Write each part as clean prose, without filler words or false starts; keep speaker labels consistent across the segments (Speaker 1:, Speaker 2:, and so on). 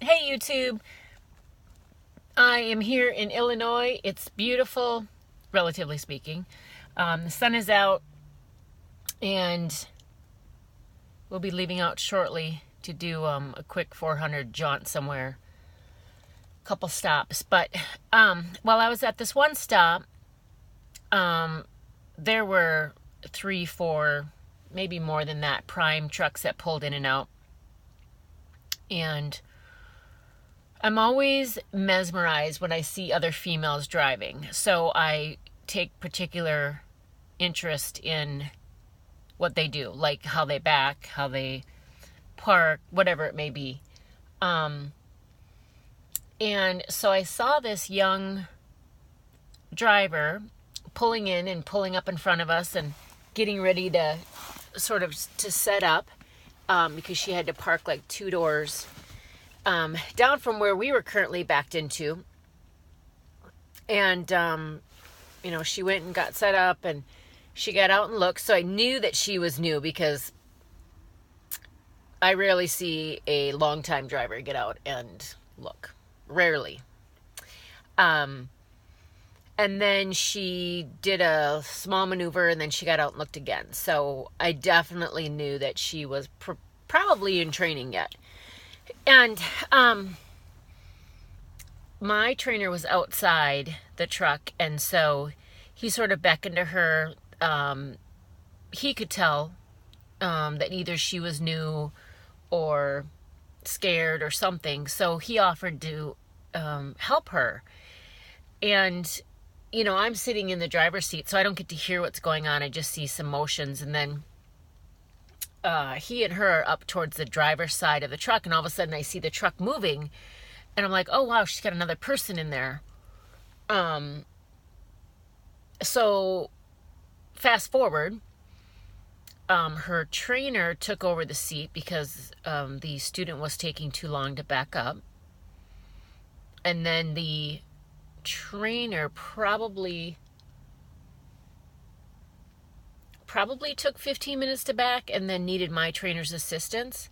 Speaker 1: Hey YouTube, I am here in Illinois. It's beautiful, relatively speaking. The sun is out and we'll be leaving out shortly to do a quick 400 jaunt somewhere, couple stops. But while I was at this one stop, there were 3, 4, maybe more than that, prime trucks that pulled in and out. And I'm always mesmerized when I see other females driving. So I take particular interest in what they do, like how they back, how they park, whatever it may be. And so I saw this young driver pulling in and pulling up in front of us and getting ready to sort of to set up because she had to park like 2 doors down from where we were currently backed into. And, she went and got set up and she got out and looked. So I knew that she was new because I rarely see a long-time driver get out and look. Rarely. And then she did a small maneuver and then she got out and looked again. So I definitely knew that she was probably in training yet. And my trainer was outside the truck, and so he sort of beckoned to her. He could tell that either she was new or scared or something, so he offered to help her. And, I'm sitting in the driver's seat, so I don't get to hear what's going on. I just see some motions, and then he and her are up towards the driver's side of the truck, and all of a sudden I see the truck moving, and I'm like, oh wow, she's got another person in there. So fast forward, her trainer took over the seat because the student was taking too long to back up, and then the trainer probably took 15 minutes to back and then needed my trainer's assistance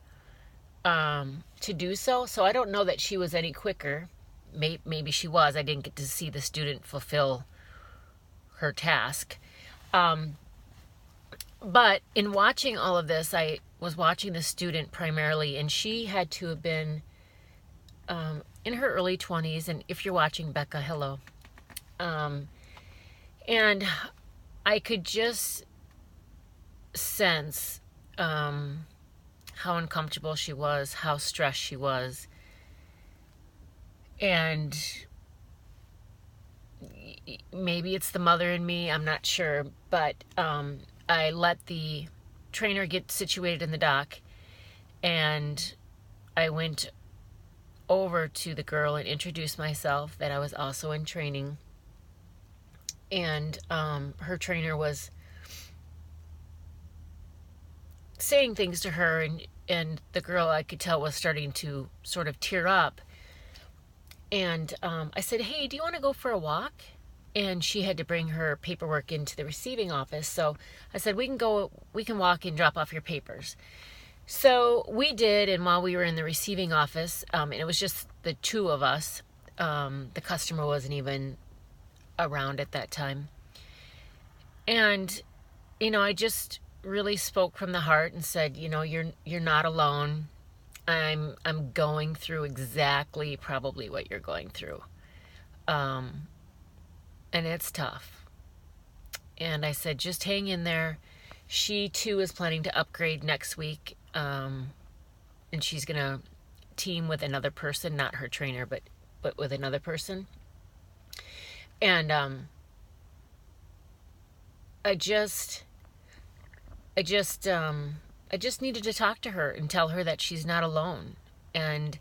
Speaker 1: to do so. So I don't know that she was any quicker. Maybe she was. I didn't get to see the student fulfill her task. But in watching all of this, I was watching the student primarily, and she had to have been in her early 20s. And if you're watching, Becca, hello. And I could just sense how uncomfortable she was, how stressed she was. And maybe it's the mother in me, I'm not sure, but I let the trainer get situated in the dock, and I went over to the girl and introduced myself, that I was also in training. And her trainer was saying things to her, and the girl, I could tell, was starting to sort of tear up. And I said, hey, do you want to go for a walk? And she had to bring her paperwork into the receiving office. So I said, we can walk and drop off your papers. So we did, and while we were in the receiving office, and it was just the two of us, the customer wasn't even around at that time. And, I just really spoke from the heart and said, you're not alone. I'm going through exactly probably what you're going through. And it's tough. And I said, just hang in there. She too is planning to upgrade next week. And she's going to team with another person, not her trainer, but with another person. And I just needed to talk to her and tell her that she's not alone, and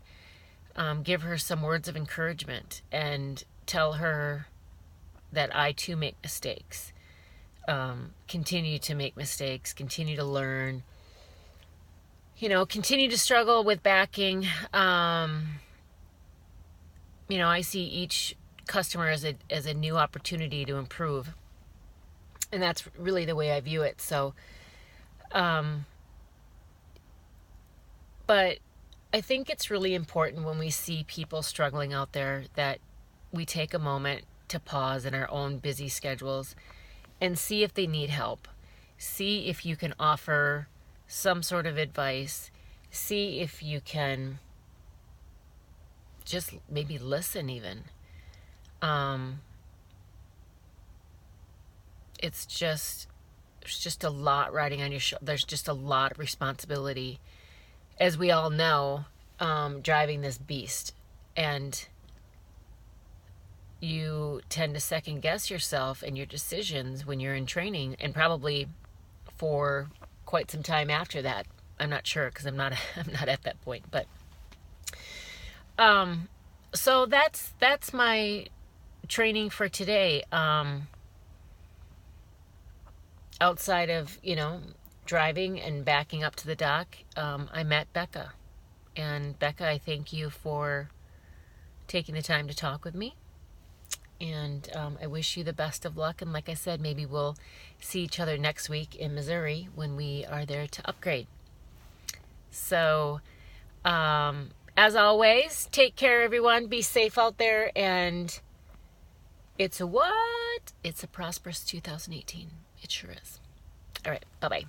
Speaker 1: give her some words of encouragement, and tell her that I too make mistakes, continue to make mistakes, continue to learn, continue to struggle with backing. I see each customer as a new opportunity to improve, and that's really the way I view it. So, but I think it's really important when we see people struggling out there that we take a moment to pause in our own busy schedules and see if they need help. See if you can offer some sort of advice. See if you can just maybe listen even. It's just a lot riding on your shoulder. There's just a lot of responsibility, as we all know, driving this beast. And you tend to second guess yourself and your decisions when you're in training, and probably for quite some time after that. I'm not sure, because I'm not at that point. But so that's my training for today. Outside of, driving and backing up to the dock, I met Becca. And Becca, I thank you for taking the time to talk with me. And I wish you the best of luck. And like I said, maybe we'll see each other next week in Missouri when we are there to upgrade. So, as always, take care, everyone. Be safe out there. And it's a what? It's a prosperous 2018. It sure is. All right. Bye-bye.